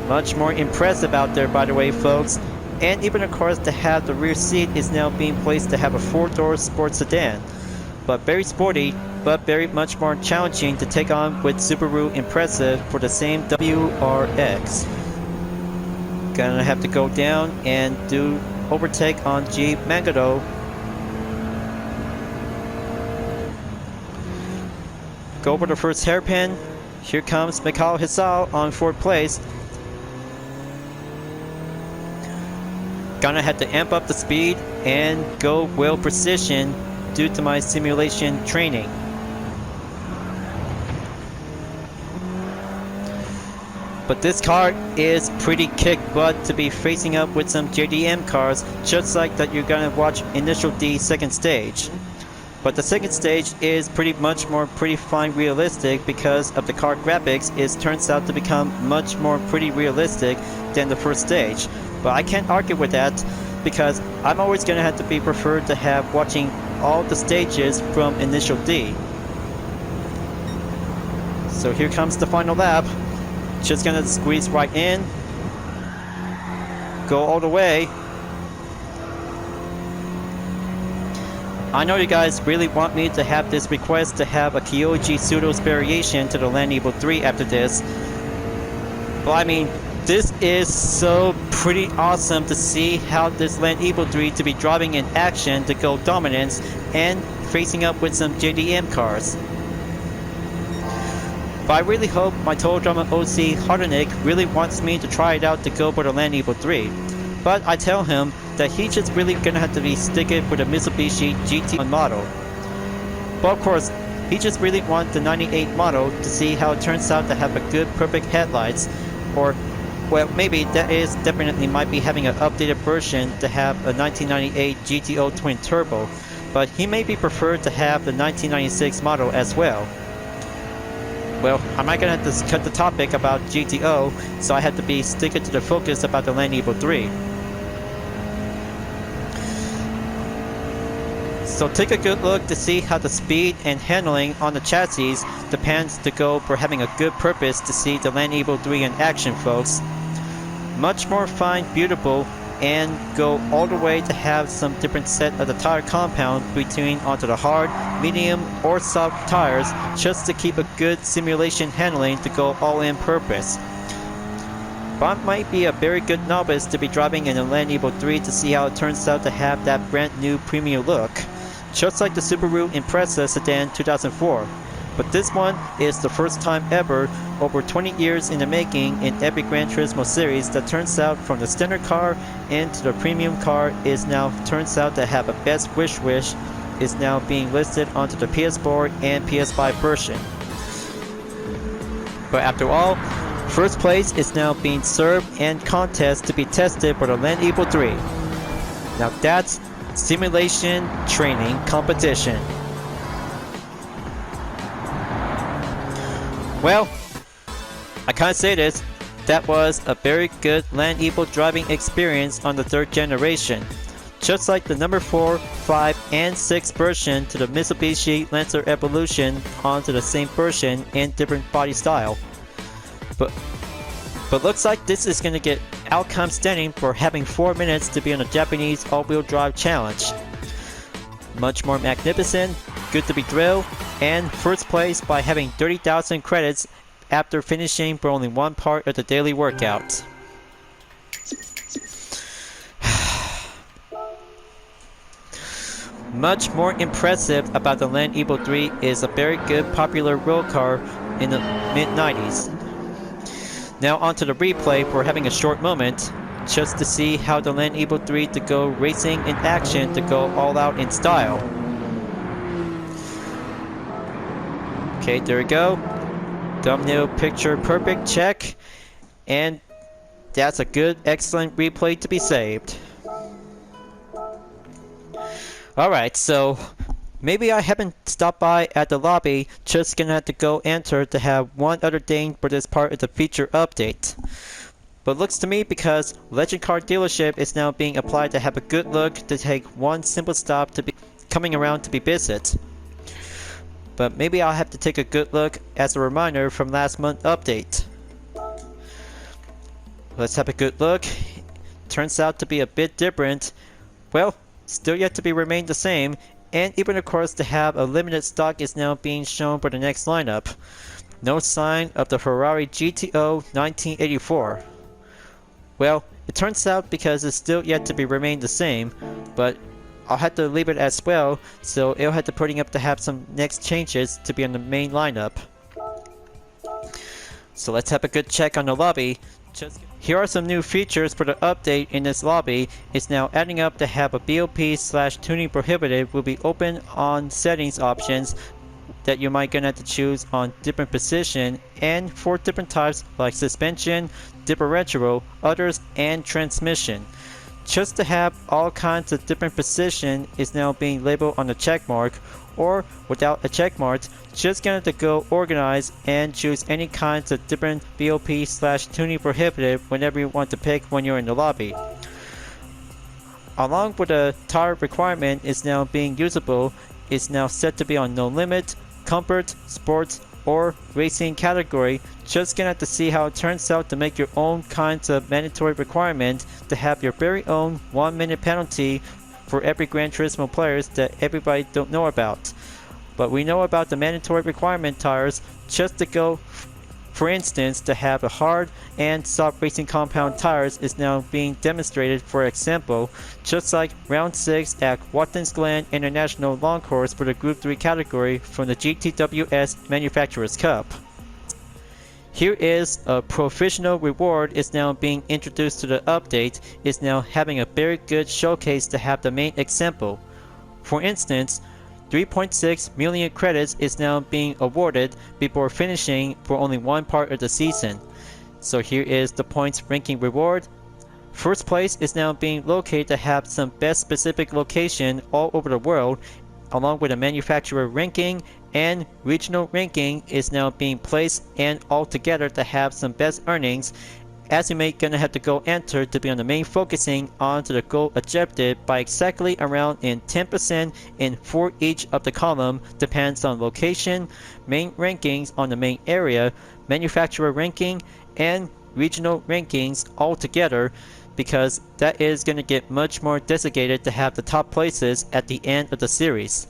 Much more impressive out there, by the way, folks. And even of course to have the rear seat is now being placed to have a 4-door sports sedan. But very sporty, but very much more challenging to take on with Subaru Impressive for the same WRX. Gonna have to go down and do overtake on G Mangado. Go over the first hairpin. Here comes Mikhail Hisao on 4th place. Gonna have to amp up the speed and go well precision due to my simulation training. But this car is pretty kick butt to be facing up with some JDM cars, just like that you're gonna watch Initial D second stage. But the second stage is pretty much more pretty fine realistic because of the car graphics. It turns out to become much more pretty realistic than the first stage. But I can't argue with that because I'm always gonna have to be preferred to have watching all the stages from Initial D. So here comes the final lap. Just gonna squeeze right in. Go all the way. I know you guys really want me to have this request to have a Kyoichi Sudo's variation to the Land Evo 3 after this. But I mean, this is so pretty awesome to see how this Land Evo 3 to be driving in action to go dominance and facing up with some JDM cars. But I really hope my Total Drama OC Hardenik really wants me to try it out to go for the Land Evo 3. But I tell him that he just really gonna have to be sticking with the Mitsubishi GT1 model. But of course, he just really wants the 98 model to see how it turns out to have a good perfect headlights, or well, maybe that is definitely might be having an updated version to have a 1998 GTO twin turbo, but he may be preferred to have the 1996 model as well. Well, I'm not gonna have to cut the topic about GTO, so I have to be sticking to the focus about the Land Evo 3. So take a good look to see how the speed and handling on the chassis depends to go for having a good purpose to see the Land Evo 3 in action, folks. Much more fine, beautiful, and go all the way to have some different set of the tire compound between onto the hard, medium, or soft tires just to keep a good simulation handling to go all in purpose. But I might be a very good novice to be driving in the Land Evo 3 to see how it turns out to have that brand new premium look, just like the Subaru Impreza sedan 2004. but this one is the first time ever, over 20 years in the making, in every Gran Turismo series that turns out from the standard car into the premium car is now turns out to have a best wish is now being listed onto the PS4 and PS5 version. But after all, first place is now being served and contest to be tested for the Land Eagle 3. Now that's simulation training competition. Well, I can't say this, that was a very good Land Eagle driving experience on the 3rd generation. Just like the number 4, 5, and 6 version to the Mitsubishi Lancer Evolution onto the same version in different body style. But looks like this is gonna get outcome standing for having 4 minutes to be on the Japanese all-wheel drive challenge. Much more magnificent, good to be thrilled, and first place by having 30,000 credits after finishing for only one part of the daily workout. Much more impressive about the Land Eagle 3 is a very good popular road car in the mid-90s. Now onto the replay for having a short moment, just to see how the Land Eagle 3 to go racing in action to go all out in style. Okay, there we go. Thumbnail picture perfect, check. And that's a good, excellent replay to be saved. Alright, so maybe I haven't stopped by at the lobby, just gonna have to go enter to have one other thing for this part of the feature update. But looks to me because Legend Car Dealership is now being applied to have a good look to take one simple stop to be coming around to be visit. But maybe I'll have to take a good look as a reminder from last month's update. Let's have a good look. Turns out to be a bit different. Well, still yet to be remain the same, and even of course to have a limited stock is now being shown for the next lineup. No sign of the Ferrari GTO 1984. Well, it turns out because it's still yet to be remain the same, but I'll have to leave it as well, so it'll have to putting up to have some next changes to be on the main lineup. So let's have a good check on the lobby. Here are some new features for the update in this lobby. It's now adding up to have a BOP/tuning prohibited will be open on settings options that you might gonna have to choose on different position and for different types like suspension, differential, others, and transmission. Just to have all kinds of different position is now being labeled on the check mark, or without a check mark, just gonna have to go organize and choose any kinds of different BOP/tuning prohibited whenever you want to pick when you're in the lobby. Along with the tire requirement is now being usable, is now set to be on no limit, comfort, sports, or racing category. Just gonna have to see how it turns out to make your own kinds of mandatory requirement to have your very own 1-minute penalty for every Gran Turismo players that everybody don't know about. But we know about the mandatory requirement tires just to go, for instance, to have a hard and soft racing compound tires is now being demonstrated, for example, just like round 6 at Watkins Glen International Long Course for the Group 3 category from the GTWS Manufacturers Cup. Here is a professional reward is now being introduced to the update, is now having a very good showcase to have the main example. For instance, 3.6 million credits is now being awarded before finishing for only one part of the season. So here is the points ranking reward. First place is now being located to have some best specific location all over the world, along with a manufacturer ranking, and regional ranking is now being placed and all together to have some best earnings, as you may gonna have to go enter to be on the main focusing on to the goal objective by exactly around in 10% in for each of the column, depends on location, main rankings on the main area, manufacturer ranking, and regional rankings all together, because that is going to get much more designated to have the top places at the end of the series.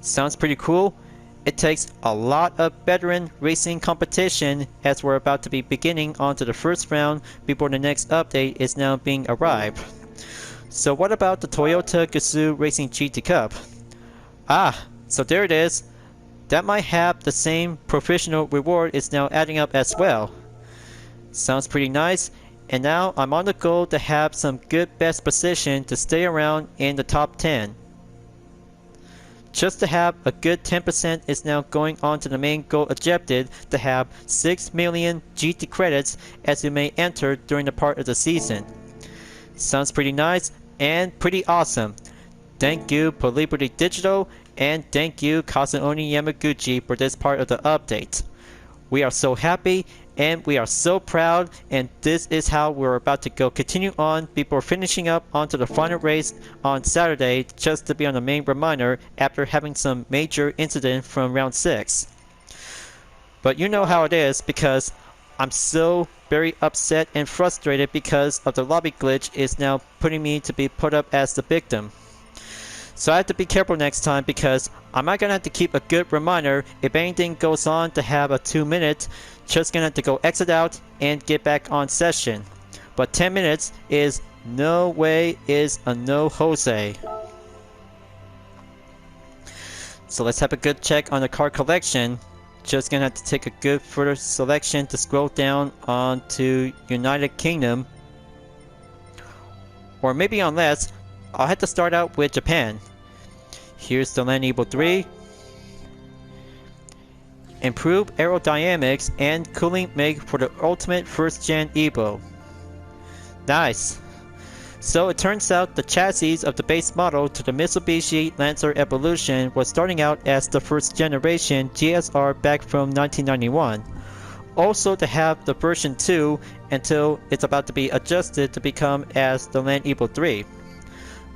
Sounds pretty cool. It takes a lot of veteran racing competition as we're about to be beginning onto the first round before the next update is now being arrived. So what about the Toyota Gazoo Racing GT Cup? Ah, so there it is. that might have the same professional reward is now adding up as well. Sounds pretty nice. And now I'm on the goal to have some good best position to stay around in the top 10. Just to have a good 10% is now going on to the main goal objective to have 6 million GT credits as you may enter during the part of the season. Sounds pretty nice and pretty awesome. Thank you Liberty Digital and thank you Kazunori Yamaguchi for this part of the update. We are so happy and we are so proud, and this is how we're about to go continue on before finishing up onto the final race on Saturday, just to be on the main reminder after having some major incident from round 6. But you know how it is, because I'm so very upset and frustrated because of the lobby glitch is now putting me to be put up as the victim. So I have to be careful next time, because I'm not gonna have to keep a good reminder if anything goes on to have a 2-minute. Just gonna have to go exit out and get back on session. But 10 minutes is no way is a no Jose. So let's have a good check on the car collection. Just gonna have to take a good further selection to scroll down onto United Kingdom. Or maybe unless, I'll have to start out with Japan. Here's the Land Evo 3. Improved aerodynamics and cooling make for the ultimate first-gen Evo. Nice. So it turns out the chassis of the base model to the Mitsubishi Lancer Evolution was starting out as the first generation GSR back from 1991. Also to have the version 2 until it's about to be adjusted to become as the Land Evo 3.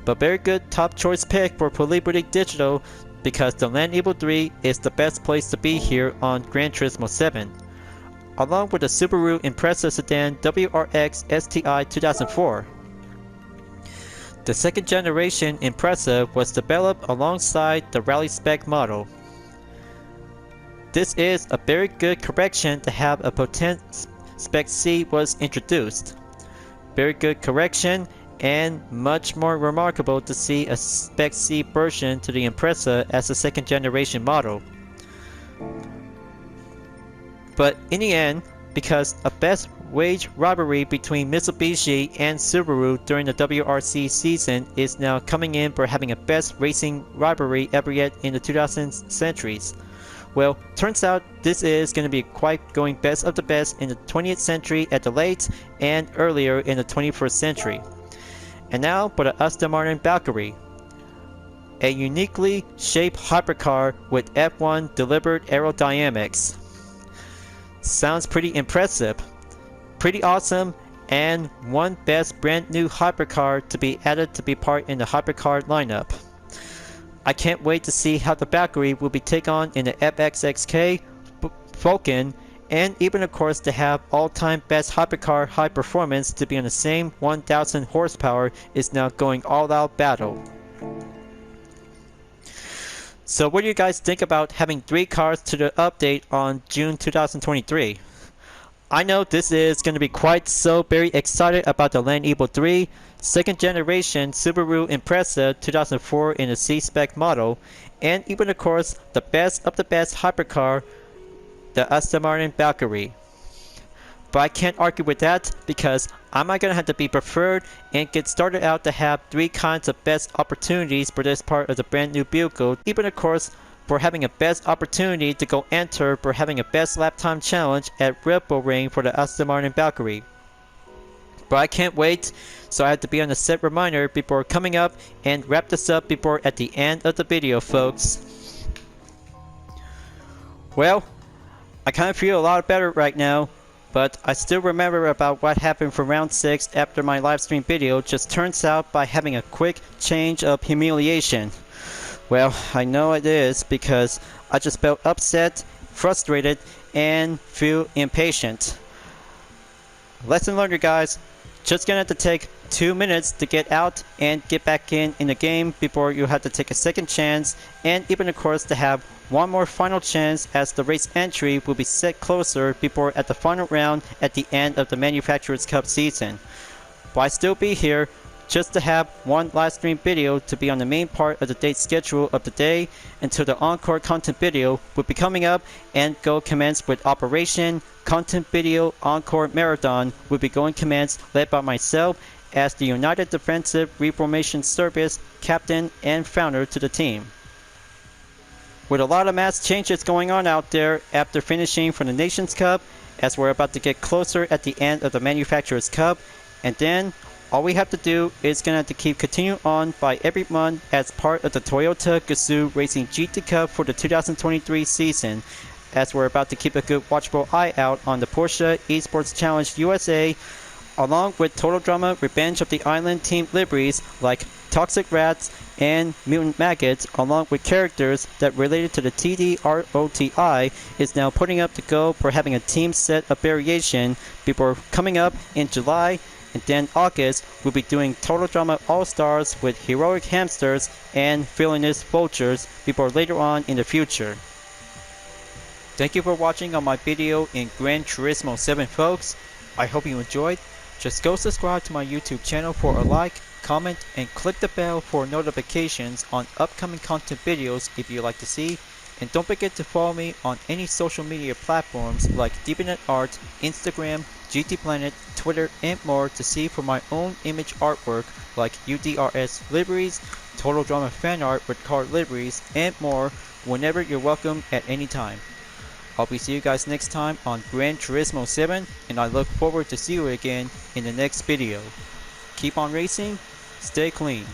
But very good top choice pick for Liberty Digital, because the Land Evo 3 is the best place to be here on Gran Turismo 7, along with the Subaru Impreza sedan WRX STI 2004. The second generation Impreza was developed alongside the Rally Spec model. This is a very good correction to have a potent Spec C was introduced. Very good correction, and much more remarkable to see a Spec C version to the Impreza as a second generation model. But in the end, because a best wage rivalry between Mitsubishi and Subaru during the WRC season is now coming in for having a best racing rivalry ever yet in the 2000 centuries. Well, turns out this is going to be quite going best of the best in the 20th century at the late and earlier in the 21st century. And now for the Aston Martin Valkyrie, a uniquely shaped hypercar with F1 delivered aerodynamics. Sounds pretty impressive, pretty awesome, and one best brand new hypercar to be added to be part in the hypercar lineup. I can't wait to see how the Valkyrie will be taken on in the FXX-K, Vulcan, and even of course to have all-time best hypercar high performance to be on the same 1000 horsepower is now going all-out battle. So what do you guys think about having 3 cars to the update on June 2023? I know this is going to be quite so very excited about the Land Evo 3, second generation Subaru Impreza 2004 in the C-Spec model, and even of course the best of the best hypercar, the Aston Martin Valkyrie. But I can't argue with that, because I'm not going to have to be preferred and get started out to have 3 kinds of best opportunities for this part of the brand new vehicle, even of course for having a best opportunity to go enter for having a best lap time challenge at Red Bull Ring for the Aston Martin Valkyrie. But I can't wait, so I have to be on a set reminder before coming up and wrap this up before at the end of the video, folks. Well, I kind of feel a lot better right now, but I still remember about what happened for round 6 after my live stream video just turns out by having a quick change of humiliation. Well, I know it is because I just felt upset, frustrated, and feel impatient. Lesson learned, you guys. Just gonna have to take 2 minutes to get out and get back in the game before you have to take a second chance, and even of course to have one more final chance as the race entry will be set closer before at the final round at the end of the Manufacturers Cup season. But I still be here just to have one live stream video to be on the main part of the date schedule of the day until the encore content video will be coming up and go commence with Operation Content Video Encore Marathon will be going commence led by myself as the United Defensive Reformation Service captain and founder to the team. With a lot of mass changes going on out there after finishing for the Nations Cup, as we're about to get closer at the end of the Manufacturers Cup, and then all we have to do is gonna have to keep continuing on by every month as part of the Toyota Gazoo Racing GT Cup for the 2023 season, as we're about to keep a good watchful eye out on the Porsche Esports Challenge USA, along with Total Drama Revenge of the Island team liveries like Toxic Rats and Mutant Maggots, along with characters that related to the TDROTI, is now putting up the goal for having a team set of variation before coming up in July. And then August, we'll be doing Total Drama All-Stars with Heroic Hamsters and Villainous Vultures before later on in the future. Thank you for watching on my video in Gran Turismo 7, folks. I hope you enjoyed. Just go subscribe to my YouTube channel for a like, comment, and click the bell for notifications on upcoming content videos if you'd like to see. And don't forget to follow me on any social media platforms like Deepnet Art, Instagram, GT Planet, Twitter, and more to see for my own image artwork like UDRS liveries, Total Drama fan art with car liveries, and more whenever you're welcome at any time. I'll be see you guys next time on Gran Turismo 7, and I look forward to see you again in the next video. Keep on racing, stay clean.